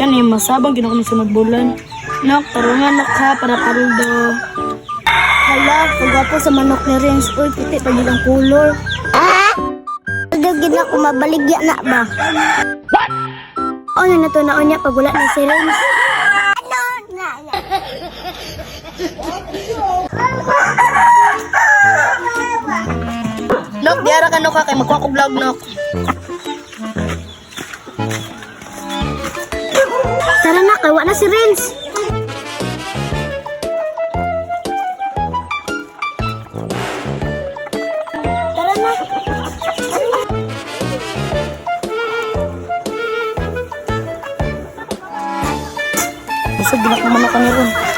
Kani masabang gina ko ni sunod bulan. Nak, tarungan nak ha para Aldo. Hala, pagwapo sa manok ni Renz. Uy, puti pa yun ang kulor. Aldo, gina ko mabaligya na ba? What? O, natunaon niya pag wala na si Renz. Nok, diara ka Nok ha kay magkuha ko vlog Nok. Tara na, kay wala na si Renz. Tara na. Busog gina ko manok ni ron.